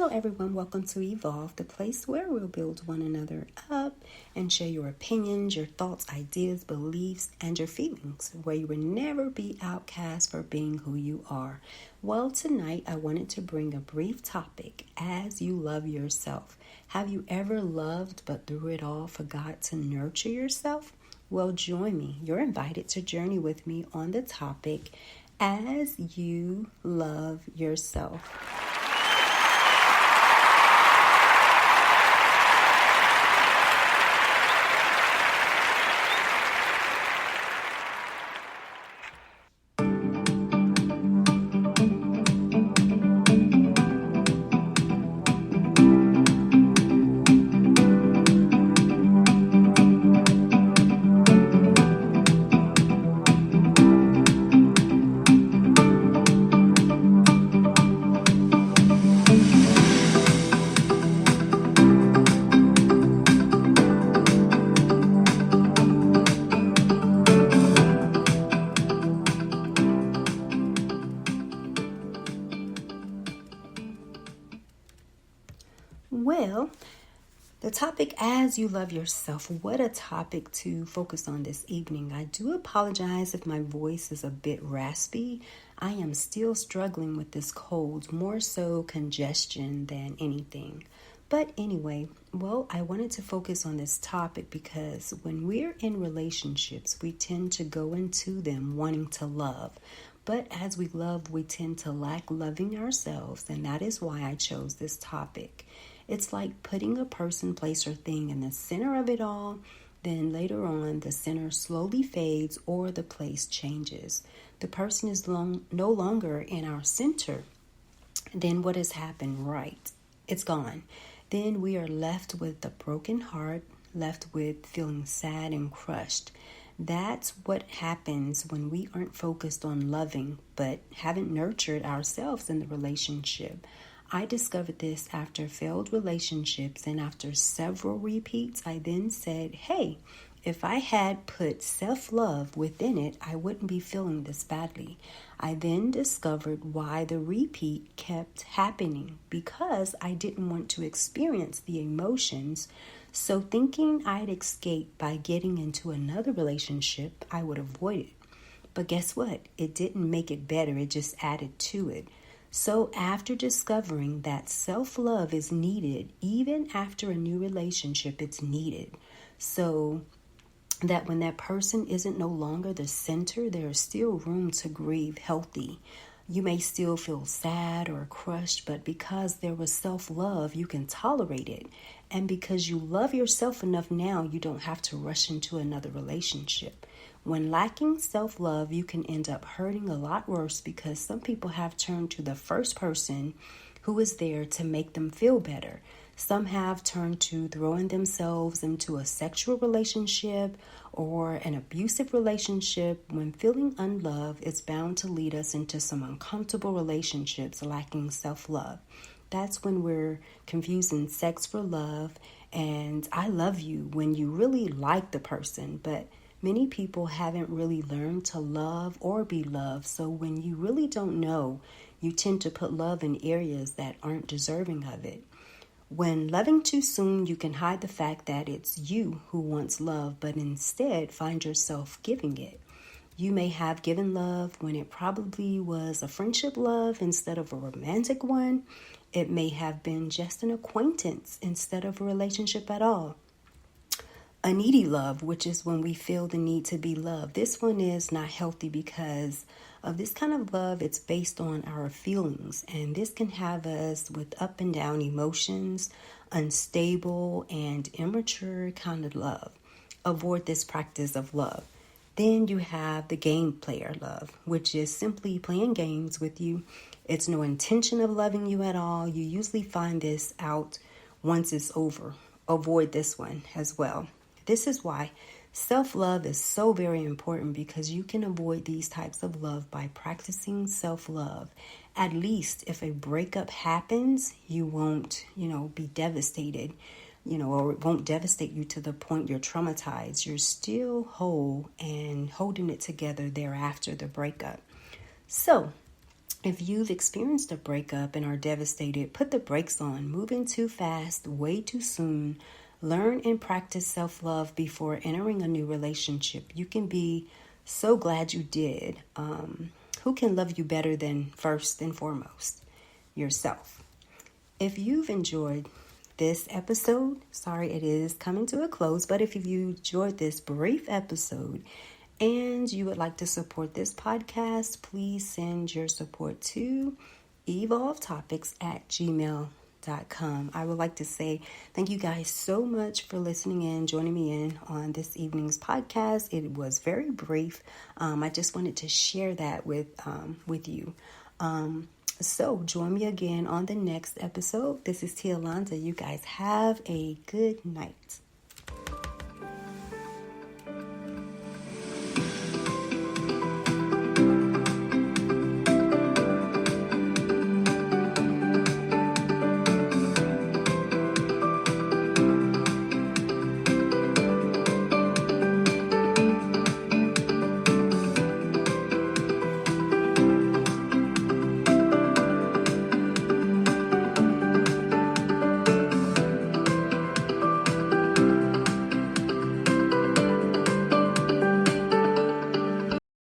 Hello everyone, welcome to Evolve, the place where we'll build one another up and share your opinions, your thoughts, ideas, beliefs, and your feelings, where you will never be outcast for being who you are. Well, tonight I wanted to bring a brief topic, as you love yourself. Have you ever loved but through it all forgot to nurture yourself? Well, join me. You're invited to journey with me on the topic, as you love yourself. Well, the topic, as you love yourself, what a topic to focus on this evening. I do apologize if my voice is a bit raspy. I am still struggling with this cold, more so congestion than anything. But anyway, I wanted to focus on this topic because when we're in relationships, we tend to go into them wanting to love. But as we love, we tend to lack loving ourselves, and that is why I chose this topic. It's like putting a person, place, or thing in the center of it all. Then later on, the center slowly fades or the place changes. The person is no longer in our center. Then what has happened? Right. It's gone. Then we are left with a broken heart, left with feeling sad and crushed. That's what happens when we aren't focused on loving, but haven't nurtured ourselves in the relationship. I discovered this after failed relationships, and after several repeats, I then said, hey, if I had put self-love within it, I wouldn't be feeling this badly. I then discovered why the repeat kept happening, because I didn't want to experience the emotions. So thinking I'd escape by getting into another relationship, I would avoid it. But guess what? It didn't make it better. It just added to it. So after discovering that self-love is needed, even after a new relationship, it's needed. So that when that person isn't no longer the center, there is still room to grieve healthy. You may still feel sad or crushed, but because there was self-love, you can tolerate it. And because you love yourself enough now, you don't have to rush into another relationship. When lacking self-love, you can end up hurting a lot worse, because some people have turned to the first person who is there to make them feel better. Some have turned to throwing themselves into a sexual relationship or an abusive relationship. When feeling unloved, it's bound to lead us into some uncomfortable relationships lacking self-love. That's when we're confusing sex for love and I love you when you really like the person. But many people haven't really learned to love or be loved. So when you really don't know, you tend to put love in areas that aren't deserving of it. When loving too soon, you can hide the fact that it's you who wants love, but instead find yourself giving it. You may have given love when it probably was a friendship love instead of a romantic one. It may have been just an acquaintance instead of a relationship at all. A needy love, which is when we feel the need to be loved. This one is not healthy because of this kind of love. It's based on our feelings, and this can have us with up and down emotions, unstable and immature kind of love. Avoid this practice of love. Then you have the game player love, which is simply playing games with you. It's no intention of loving you at all. You usually find this out once it's over. Avoid this one as well. This is why self-love is so very important, because you can avoid these types of love by practicing self-love. At least if a breakup happens, you won't, be devastated, or it won't devastate you to the point you're traumatized. You're still whole and holding it together thereafter the breakup. So If you've experienced a breakup and are devastated, put the brakes on. Moving too fast, way too soon. Learn and practice self-love before entering a new relationship. You can be so glad you did. Who can love you better than first and foremost? Yourself. If you've enjoyed this episode, sorry it is coming to a close, but if you enjoyed this brief episode and you would like to support this podcast, please send your support to evolvetopics@gmail.com. I would like to say thank you guys so much for listening in, joining me in on this evening's podcast. It was very brief. I just wanted to share that with you. So join me again on the next episode. This is Tialonda. You guys have a good night.